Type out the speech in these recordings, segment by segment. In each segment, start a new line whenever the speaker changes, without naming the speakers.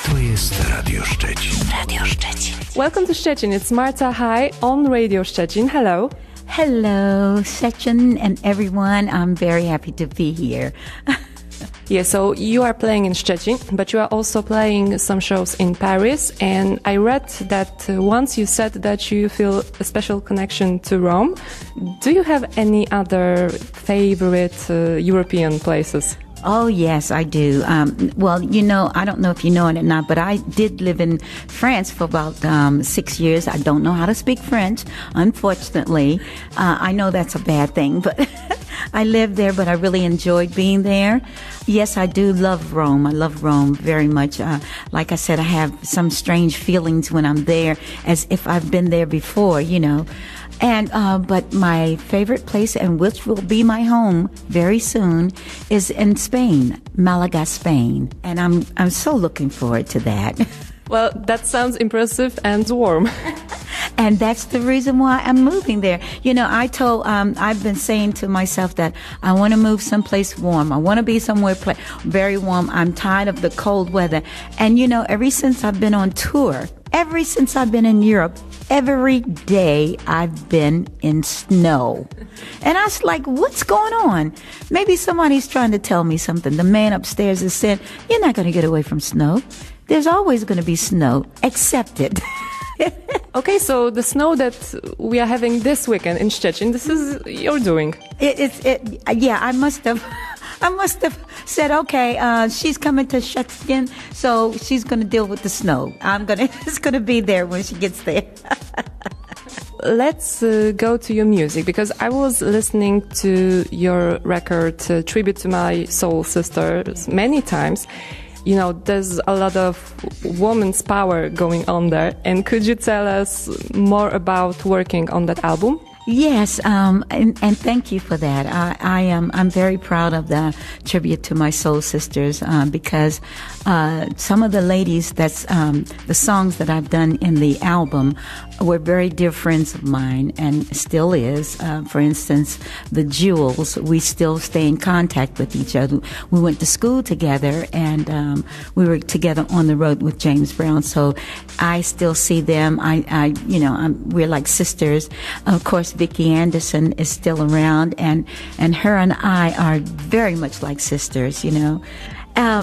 To jest Radio Szczecin.
Radio Szczecin.
Welcome to Szczecin. It's Marta High on Radio Szczecin. Hello.
Hello, Szczecin and everyone. I'm very happy to be here.
Yeah, so you are playing in Szczecin, but you are also playing some shows in Paris. And I read that once you said that you feel a special connection to Rome. Do you have any other favorite European places?
Oh, yes, I do. Well, you know, I don't know if you know it or not, but I did live in France for about 6 years. I don't know how to speak French, unfortunately. I know that's a bad thing, but I lived there, but I really enjoyed being there. Yes, I do love Rome. I love Rome very much. Like I said, I have some strange feelings when I'm there, as if I've been there before, you know. And but my favorite place, and which will be my home very soon, is in Spain, Malaga, Spain. And I'm so looking forward to that.
Well, that sounds impressive and warm.
And that's the reason why I'm moving there. You know, I've been saying to myself that I want to move someplace warm. I want to be somewhere very warm. I'm tired of the cold weather. And, you know, ever since I've been on tour, ever since I've been in Europe, every day I've been in snow. And I was like, what's going on? Maybe somebody's trying to tell me something. The man upstairs is saying, you're not going to get away from snow. There's always going to be snow. Accept it.
Okay, so the snow that we are having this weekend in Szczecin, this is your doing.
Yeah, I must have said, okay, she's coming to Szczecin, so she's going to deal with the snow. It's going to be there when she gets there.
Let's go to your music, because I was listening to your record, Tribute to My Soul Sisters, many times. You know, there's a lot of woman's power going on there. And could you tell us more about working on that album?
Yes, and thank you for that. I'm very proud of the Tribute to My Soul Sisters, because some of the ladies the songs that I've done in the album were very dear friends of mine, and still is. For instance, the Jewels, we still stay in contact with each other. We went to school together, and we were together on the road with James Brown. So I still see them. We're like sisters. Of course, Vicki Anderson is still around, and her and I are very much like sisters, you know.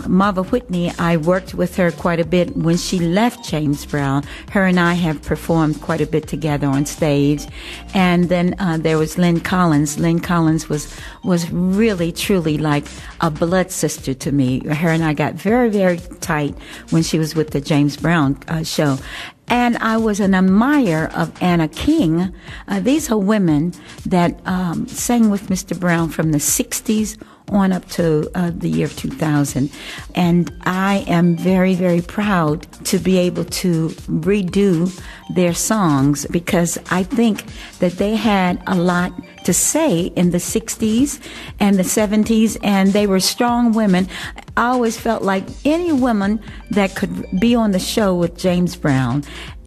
Marva Whitney, I worked with her quite a bit when she left James Brown. Her and I have performed quite a bit together on stage. And then there was Lynn Collins. Lynn Collins was really, truly like a blood sister to me. Her and I got very, very tight when she was with the James Brown show. And I was an admirer of Anna King. These are women that sang with Mr. Brown from the 60s on up to the year 2000. And I am very, very proud to be able to redo their songs, because I think that they had a lot to say in the 60s and the 70s, and they were strong women. I always felt like any woman that could be on the show with James Brown,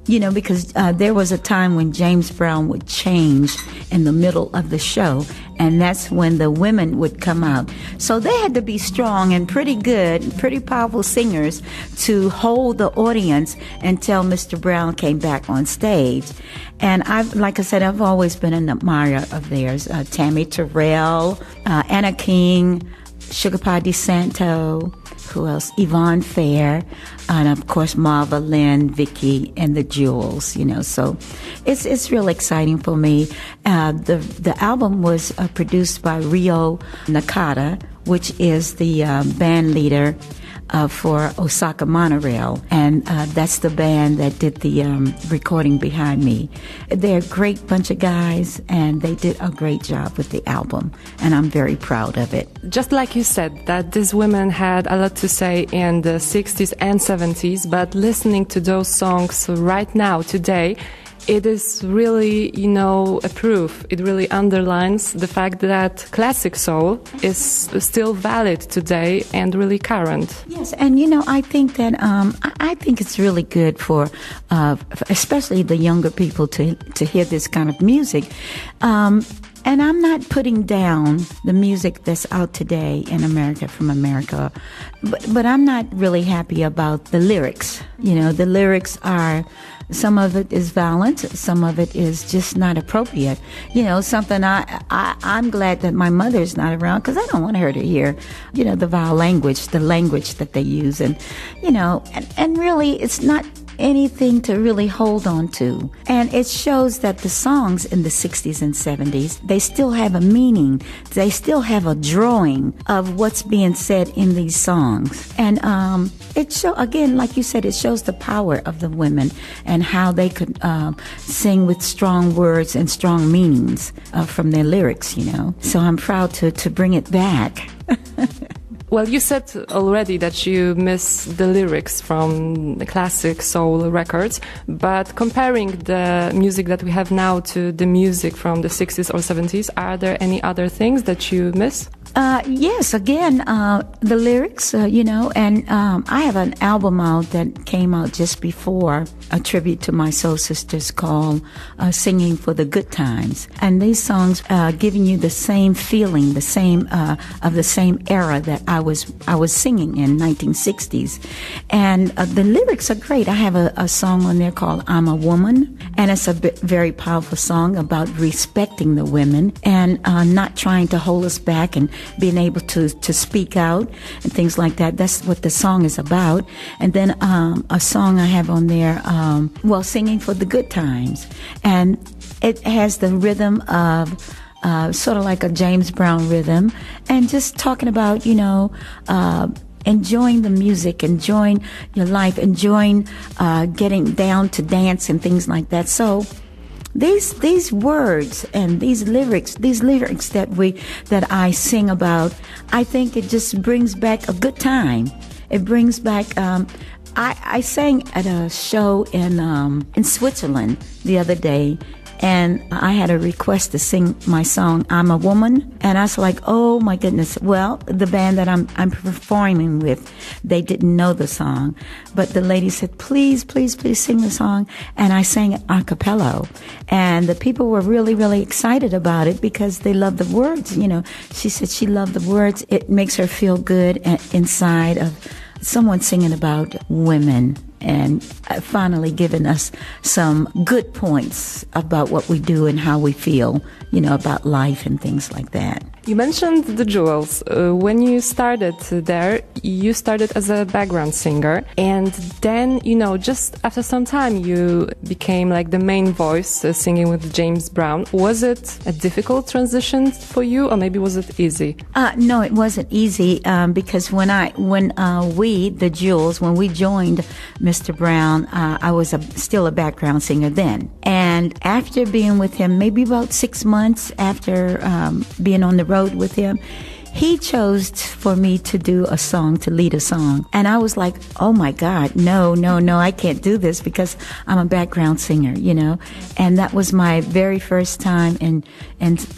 you know, because there was a time when James Brown would change in the middle of the show, and that's when the women would come out. So they had to be strong and pretty good, pretty powerful singers to hold the audience until Mr. Brown came back on stage. And like I said, I've always been an admirer of theirs. Tammy Terrell, Anna King, Sugar Pie DeSanto, who else? Yvonne Fair, and of course Marva, Lynn, Vicky, and the Jewels. You know, so it's real exciting for me. The album was produced by Rio Nakata, which is the band leader for Osaka Monorail, and that's the band that did the recording behind me. They're a great bunch of guys, and they did a great job with the album, and I'm very proud of it.
Just like you said, that these women had a lot to say in the 60s and 70s, but listening to those songs right now, today, it is really, you know, a proof. It really underlines the fact that classic soul is still valid today and really current.
Yes, and you know, I think that I think it's really good for especially the younger people to hear this kind of music. And I'm not putting down the music that's out today in America from America, but I'm not really happy about the lyrics. The lyrics are, some of it is violent, some of it is just not appropriate. Something I'm glad that my mother's not around, because I don't want her to hear, the vile language, the language that they use. And really it's not anything to really hold on to. And it shows that the songs in the 60s and 70s, they still have a meaning. They still have a drawing of what's being said in these songs. And again, like you said, it shows the power of the women and how they could sing with strong words and strong meanings from their lyrics, So I'm proud to bring it back.
Well, you said already that you miss the lyrics from the classic soul records, but comparing the music that we have now to the music from the 60s or 70s, are there any other things that you miss?
Yes, again, the lyrics, and I have an album out that came out just before, a tribute to my soul sisters called Singing for the Good Times. And these songs giving you the same feeling, the same era that I was singing in 1960s. And the lyrics are great. I have a song on there called I'm a Woman, and it's a very powerful song about respecting the women and not trying to hold us back and being able to speak out and things like that. That's what the song is about. And then a song I have on there, Singing for the Good Times. And it has the rhythm of sort of like a James Brown rhythm, and just talking about, enjoying the music, enjoying your life, enjoying getting down to dance and things like that. So these words and these lyrics that I sing about, I think it just brings back a good time. It brings back. I sang at a show in Switzerland the other day, and I had a request to sing my song, I'm a Woman. And I was like, oh my goodness. Well, the band that I'm performing with, they didn't know the song. But the lady said, please, please, please sing the song. And I sang it a cappella. And the people were really, really excited about it because they loved the words. She said she loved the words. It makes her feel good inside of someone singing about women and finally giving us some good points about what we do and how we feel, about life and things like that.
You mentioned the Jewels. When you started there, you started as a background singer, and then, just after some time, you became like the main voice singing with James Brown. Was it a difficult transition for you, or maybe was it easy?
No, it wasn't easy because when we, the Jewels, when we joined Mr. Brown, I was still a background singer then. And after being with him, maybe about 6 months after being on the road with him, he chose for me to lead a song. And I was like, oh my God, no, I can't do this because I'm a background singer, And that was my very first time in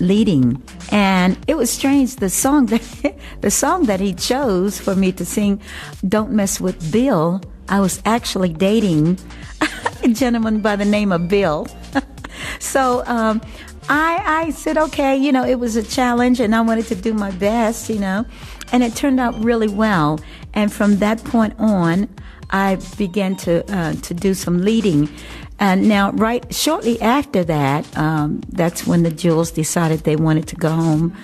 leading. And it was strange, the song that he chose for me to sing, Don't Mess with Bill, I was actually dating a gentleman by the name of Bill. So, I said, okay, it was a challenge and I wanted to do my best, and it turned out really well. And from that point on, I began to do some leading. And now, shortly after that, that's when the Jewels decided they wanted to go home,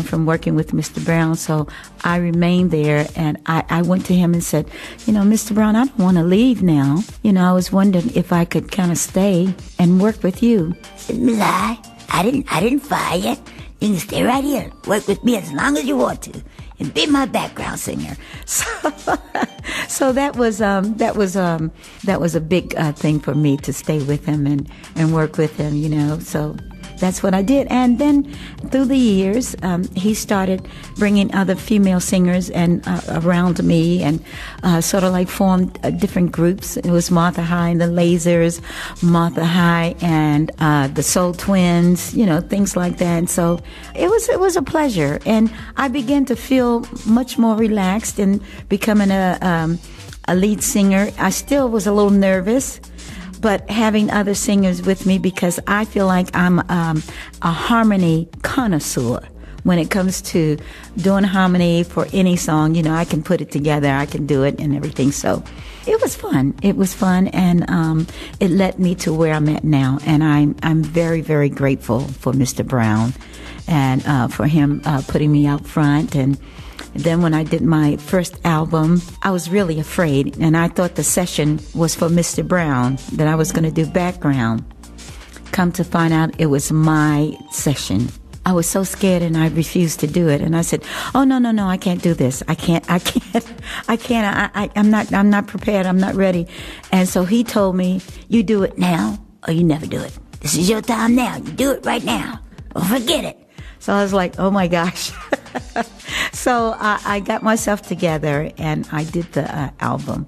from working with Mr. Brown. So I remained there, and I went to him and said, Mr. Brown, I don't want to leave now. I was wondering if I could kind of stay and work with you.
He said, Miss I didn't fire you. You can stay right here, work with me as long as you want to, and be my background singer.
So that was a big thing for me to stay with him and work with him, So that's what I did. And then through the years, he started bringing other female singers and around me, and sort of like formed different groups. It was Martha High and the Lasers, Martha High and the Soul Twins, things like that. And so it was a pleasure, and I began to feel much more relaxed in becoming a lead singer. I still was a little nervous, but having other singers with me, because I feel like I'm a harmony connoisseur. When it comes to doing harmony for any song, I can put it together, I can do it and everything. So it was fun. It was fun, and it led me to where I'm at now. And I'm very, very grateful for Mr. Brown and for him putting me out front. And then when I did my first album, I was really afraid, and I thought the session was for Mr. Brown, that I was going to do background. Come to find out, it was my session. I was so scared, and I refused to do it. And I said, "Oh, no, I can't do this. I can't. I'm not prepared. I'm not ready." And so he told me, "You do it now, or you never do it. This is your time now. You do it right now, or forget it." So I was like, "Oh my gosh." So I got myself together, and I did the album.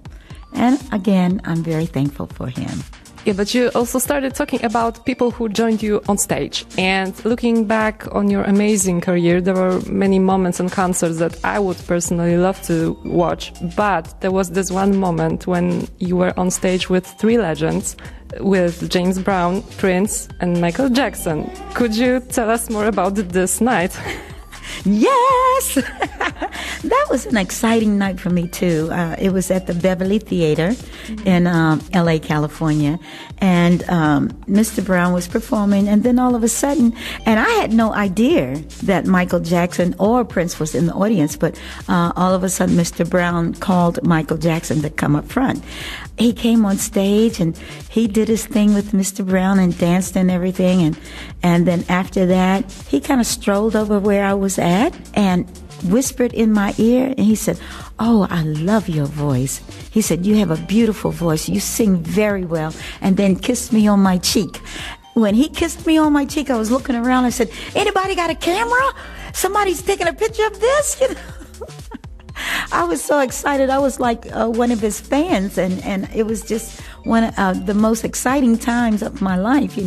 And again, I'm very thankful for him.
Yeah, but you also started talking about people who joined you on stage. And looking back on your amazing career, there were many moments and concerts that I would personally love to watch. But there was this one moment when you were on stage with three legends, with James Brown, Prince, and Michael Jackson. Could you tell us more about this night?
Yes! That was an exciting night for me, too. It was at the Beverly Theater in L.A., California. And Mr. Brown was performing, and then all of a sudden, and I had no idea that Michael Jackson or Prince was in the audience, but all of a sudden Mr. Brown called Michael Jackson to come up front. He came on stage, and he did his thing with Mr. Brown and danced and everything. And then after that, he kind of strolled over where I was at and whispered in my ear, and he said, "Oh, I love your voice." He said, "You have a beautiful voice. You sing very well." And then kissed me on my cheek. When he kissed me on my cheek, I was looking around. I said, "Anybody got a camera? Somebody's taking a picture of this?" I was so excited. I was like one of his fans, and it was just one of the most exciting times of my life,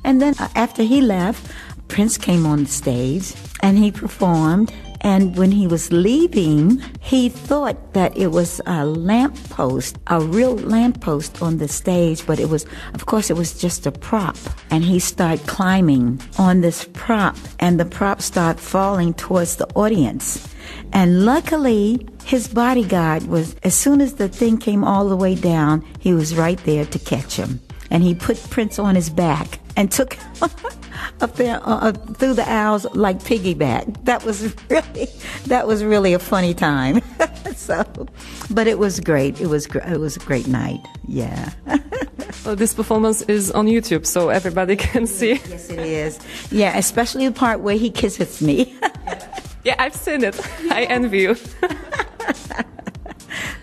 And then after he left, Prince came on the stage, and he performed. And when he was leaving, he thought that it was a lamppost, a real lamppost on the stage, but it was just a prop. And he started climbing on this prop, and the prop started falling towards the audience. And luckily, his bodyguard was, as soon as the thing came all the way down, he was right there to catch him. And he put Prince on his back and took him up there through the aisles like piggyback. That was really a funny time. But it was great. It was a great night. Yeah.
Well, this performance is on YouTube, so everybody can see.
Yes, it is. Yeah, especially the part where he kisses me.
Yeah, I've seen it. I envy you.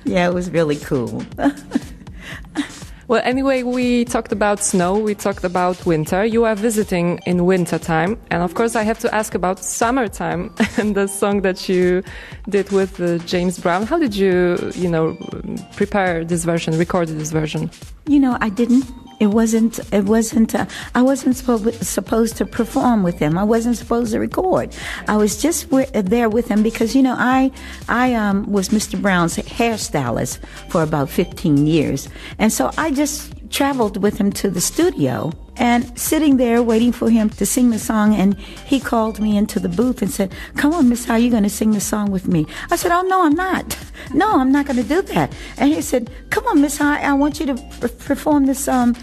Yeah, it was really cool.
Well, anyway, we talked about snow, we talked about winter. You are visiting in winter time. And of course, I have to ask about summertime and the song that you did with James Brown. How did you, prepare this version, record this version?
I didn't. I wasn't supposed to perform with him. I wasn't supposed to record. I was just there with him because, I was Mr. Brown's hairstylist for about 15 years. And so I just traveled with him to the studio and sitting there waiting for him to sing the song. And he called me into the booth and said, "Come on, Miss High, you're going to sing the song with me." I said, "Oh, no, I'm not. No, I'm not going to do that." And he said, "Come on, Miss High, I want you to perform this song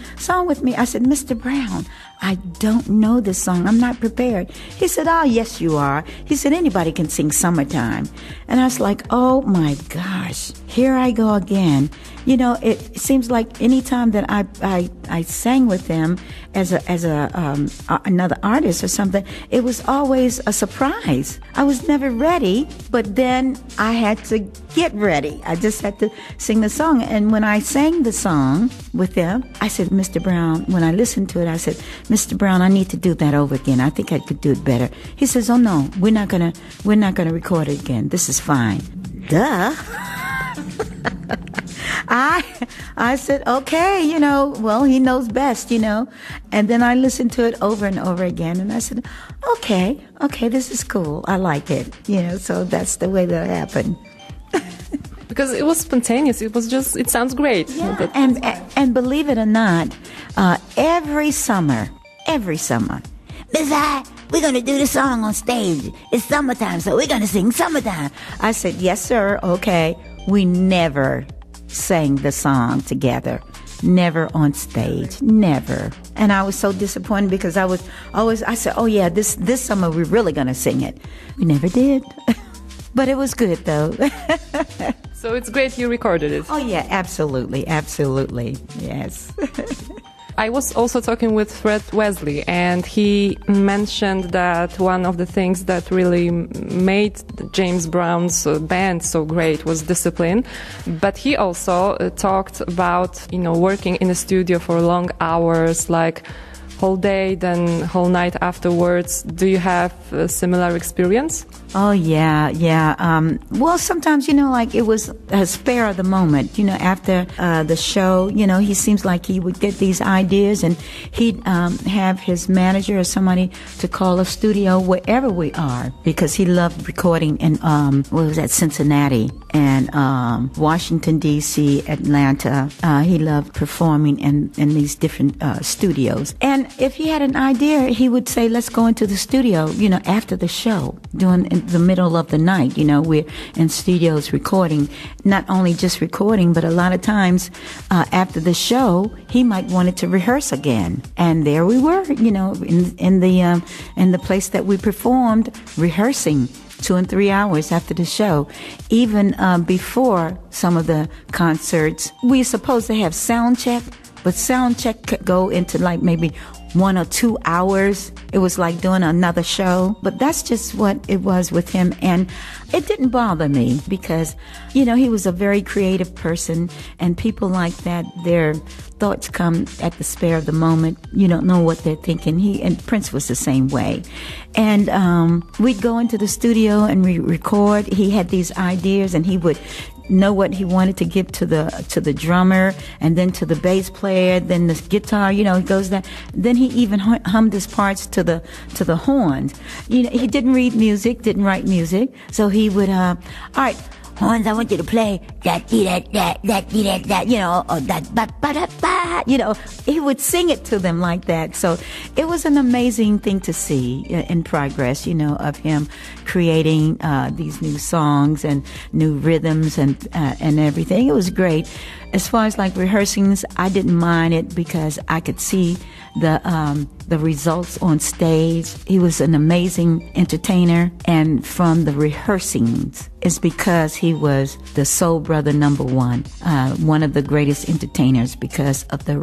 with me." I said, "Mr. Brown, I don't know this song. I'm not prepared." He said, "Oh, yes, you are." He said, "Anybody can sing Summertime." And I was like, oh, my gosh, here I go again. It seems like any time that I sang with him as another artist or something, it was always a surprise. I was never ready, but then I had to get ready. I just had to sing the song. And when I sang the song with him, I said, "Mr. Brown," when I listened to it, I said, "Mr. Brown, I need to do that over again. I think I could do it better." He says, "Oh no, we're not gonna record it again. This is fine." Duh. I said, okay, well, he knows best, And then I listened to it over and over again, and I said, okay, this is cool. I like it, so that's the way that happened.
Because it was spontaneous. It sounds great.
Yeah. And believe it or not, every summer,
Miss I, we're gonna do the song on stage. It's summertime, so we're gonna sing Summertime.
I said, yes, sir, okay. We never sang the song together. Never on stage. Never. And I was so disappointed because I said, oh yeah, this summer we're really gonna sing it. We never did. But it was good though.
So it's great you recorded it.
Oh yeah, absolutely, yes.
I was also talking with Fred Wesley, and he mentioned that one of the things that really made James Brown's band so great was discipline. But he also talked about, working in the studio for long hours, like whole day, then whole night afterwards. Do you have a similar experience?
Oh, yeah. Well, sometimes, like it was a spare of the moment, after the show, he seems like he would get these ideas and he'd have his manager or somebody to call a studio wherever we are, because he loved recording in, Cincinnati and Washington, D.C., Atlanta. He loved performing in these different studios. And if he had an idea, he would say, let's go into the studio, after the show, in the middle of the night. We're in studios recording, not only just recording, but a lot of times after the show, he might want it to rehearse again. And there we were, in the place that we performed, rehearsing 2 and 3 hours after the show. Even before some of the concerts, we're supposed to have sound check, but sound check could go into like maybe 1 or 2 hours. It was like doing another show. But that's just what it was with him. And it didn't bother me because, he was a very creative person. And people like that, their thoughts come at the spare of the moment. You don't know what they're thinking. And Prince was the same way. And we'd go into the studio and record. He had these ideas and he would know what he wanted to give to the drummer, and then to the bass player, then the guitar, he goes down. Then he even hummed his parts to the horns. He didn't read music, didn't write music, so he would all right, horns, I want you to play that, or that, ba. He would sing it to them like that. So it was an amazing thing to see in progress, of him creating these new songs and new rhythms and everything. It was great. As far as like rehearsings, I didn't mind it because I could see the results on stage. He was an amazing entertainer, and from the rehearsings, it's because he was the soul brother number one of the greatest entertainers because of the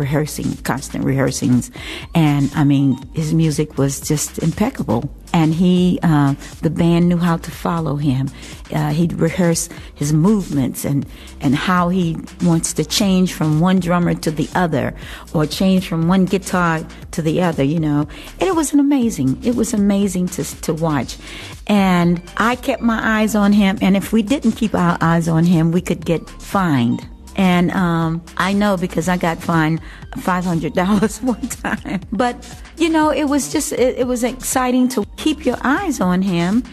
constant rehearsings. And I mean, his music was just impeccable. And the band knew how to follow him. He'd rehearse his movements and how he wants to change from one drummer to the other, or change from one guitar to the other, And it was amazing to watch. And I kept my eyes on him. And if we didn't keep our eyes on him, we could get fined. And I know because I got fined $500 one time. But, it was exciting to keep your eyes on him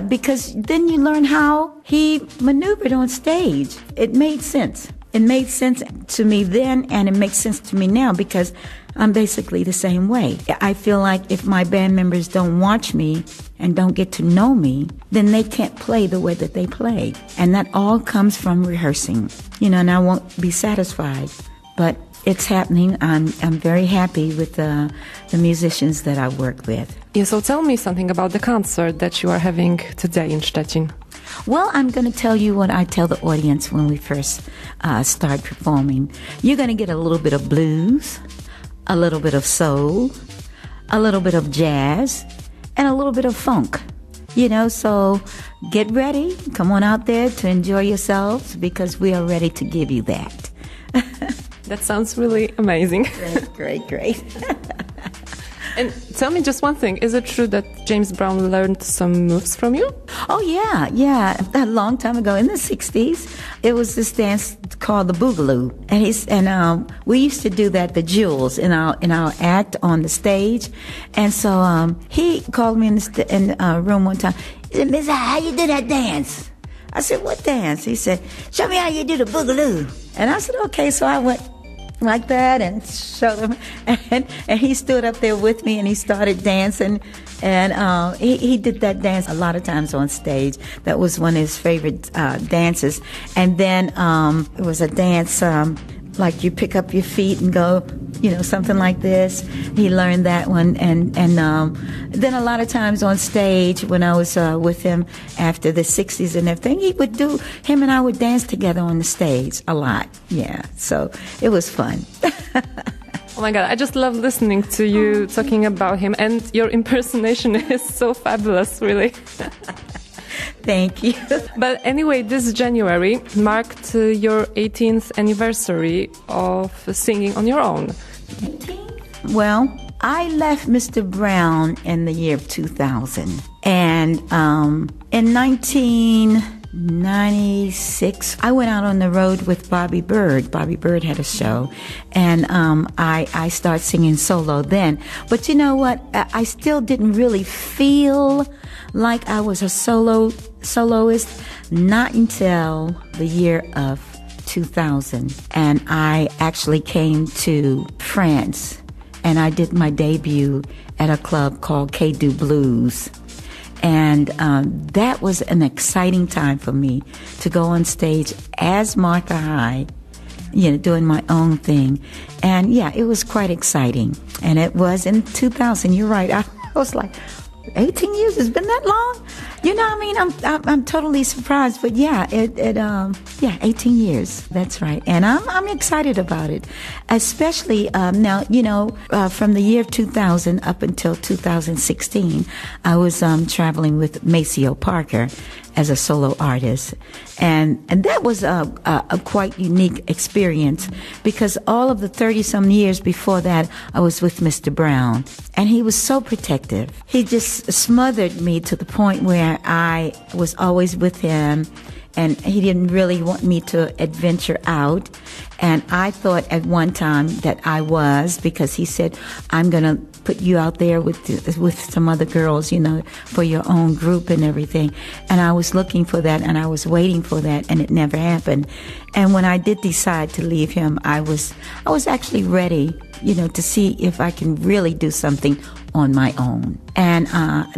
because then you learn how he maneuvered on stage. It made sense. It made sense to me then, and it makes sense to me now because I'm basically the same way. I feel like if my band members don't watch me and don't get to know me, then they can't play the way that they play. And that all comes from rehearsing, and I won't be satisfied. But it's happening. I'm very happy with the musicians that I work with.
Yeah, so tell me something about the concert that you are having today in Szczecin.
Well, I'm going to tell you what I tell the audience when we first start performing. You're going to get a little bit of blues, a little bit of soul, a little bit of jazz, and a little bit of funk. So get ready. Come on out there to enjoy yourselves because we are ready to give you that.
That sounds really amazing.
Great.
And tell me just one thing. Is it true that James Brown learned some moves from you?
Oh, yeah. A long time ago in the 60s, it was this dance called the Boogaloo. And we used to do that, the jewels, in our act on the stage. And so he called me in the room one time. He said, Miss, how you do that dance? I said, what dance? He said, show me how you do the boogaloo. And I said, okay. So I went like that and showed him. And he stood up there with me and he started dancing. And he did that dance a lot of times on stage. That was one of his favorite dances. And then it was a dance like you pick up your feet and go, something like this. He learned that one. And then a lot of times on stage when I was with him after the 60s and everything, him and I would dance together on the stage a lot. Yeah. So it was fun.
Oh my God, I just love listening to you talking about him, and your impersonation is so fabulous, really.
Thank you.
But anyway, this January marked your 18th anniversary of singing on your own.
Well, I left Mr. Brown in the year of 2000. And in 1996, I went out on the road with Bobby Bird. Bobby Bird had a show. And I started singing solo then. But you know what? I still didn't really feel like I was a soloist, not until the year of 2000. And I actually came to France and I did my debut at a club called K-Do Blues. And that was an exciting time for me to go on stage as Martha Hyde, doing my own thing. And yeah, it was quite exciting. And it was in 2000, you're right. I was like, 18 years, it's been that long? I'm totally surprised, but yeah, 18 years. That's right. And I'm excited about it, especially now, from the year 2000 up until 2016, I was traveling with Maceo Parker as a solo artist. And that was a quite unique experience because all of the 30-some years before that, I was with Mr. Brown. And he was so protective. He just smothered me to the point where I was always with him. And he didn't really want me to adventure out. And I thought at one time that I was, because he said, I'm going to put you out there with some other girls, for your own group and everything. And I was looking for that and I was waiting for that and it never happened. And when I did decide to leave him, I was actually ready, to see if I can really do something on my own. And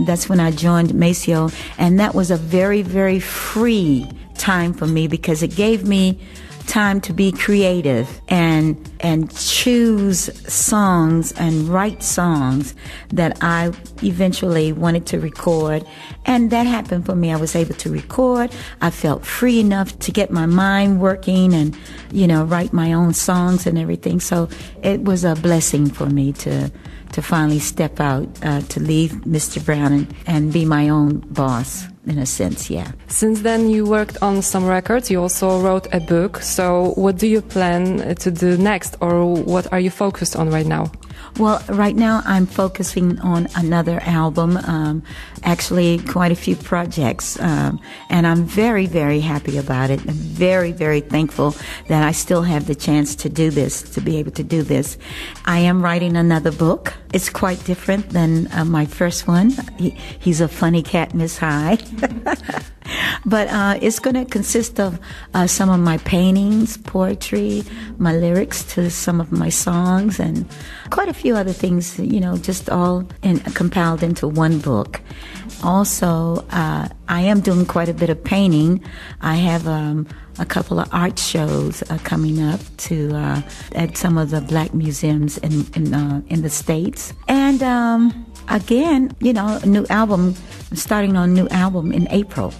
that's when I joined Maceo. And that was a very, very free time for me because it gave me time to be creative and choose songs and write songs that I eventually wanted to record. And that happened for me. I was able to record. I felt free enough to get my mind working and, write my own songs and everything. So it was a blessing for me to finally step out, to leave Mr. Brown and be my own boss. In a sense, yeah.
Since then, you worked on some records. You also wrote a book. So what do you plan to do next, or what are you focused on right now?
Well, right now I'm focusing on another album, actually quite a few projects, and I'm very, very happy about it. I'm very, very thankful that I still have the chance to do this, to be able to do this. I am writing another book. It's quite different than my first one. He's a funny cat, Miss Hyde. But it's going to consist of some of my paintings, poetry, my lyrics to some of my songs, and quite a few other things, just all compiled into one book. Also, I am doing quite a bit of painting. I have a couple of art shows coming up at some of the black museums in the States. And again, a new album. I'm starting on a new album in April.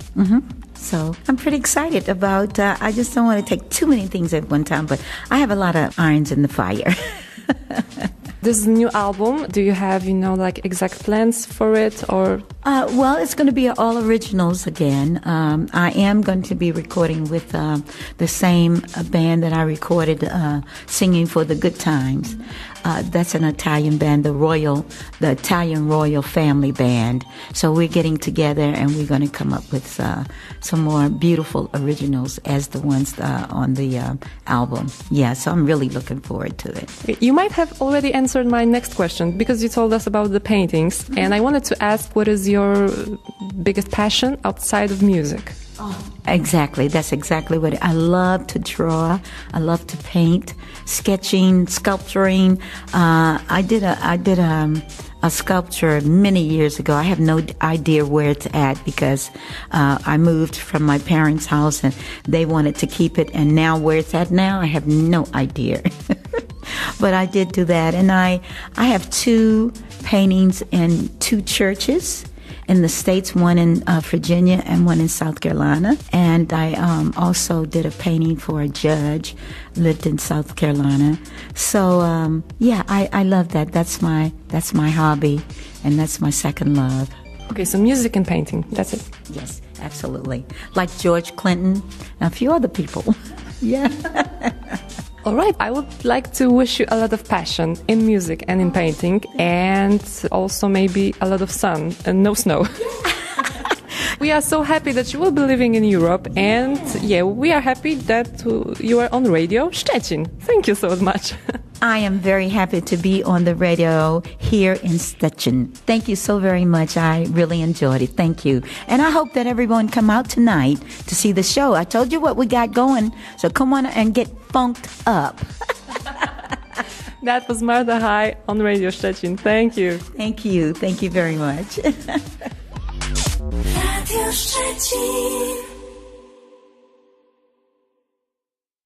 So I'm pretty excited about, I just don't want to take too many things at one time, but I have a lot of irons in the fire.
This new album, do you have, exact plans for it, or?
Well, it's going to be all originals again. I am going to be recording with the same band that I recorded singing for the Good Times. That's an Italian band, the Italian Royal Family Band. So we're getting together and we're going to come up with some more beautiful originals as the ones on the album. Yeah, so I'm really looking forward to it.
You might have already answered my next question because you told us about the paintings. And I wanted to ask, what is your biggest passion outside of music?
Exactly. That's exactly what I love to draw. I love to paint, sketching, sculpturing. I did a sculpture many years ago. I have no idea where it's at because I moved from my parents' house and they wanted to keep it. And now where it's at now, I have no idea. But I did do that. And I have 2 paintings in 2 churches in the States, one in Virginia and one in South Carolina. And I also did a painting for a judge, lived in South Carolina. So, I love that. That's my hobby, and that's my second love.
Okay, so music and painting, that's it.
Yes, absolutely. Like George Clinton and a few other people. Yeah.
All right, I would like to wish you a lot of passion in music and in painting, and also maybe a lot of sun and no snow. We are so happy that you will be living in Europe, and we are happy that you are on Radio Szczecin. Thank you so much.
I am very happy to be on the radio here in Szczecin. Thank you so very much. I really enjoyed it. Thank you. And I hope that everyone come out tonight to see the show. I told you what we got going, so come on and get funked up.
That was Marta High on Radio Szczecin. Thank you.
Thank you. Thank you very much.
Radio Szczecin.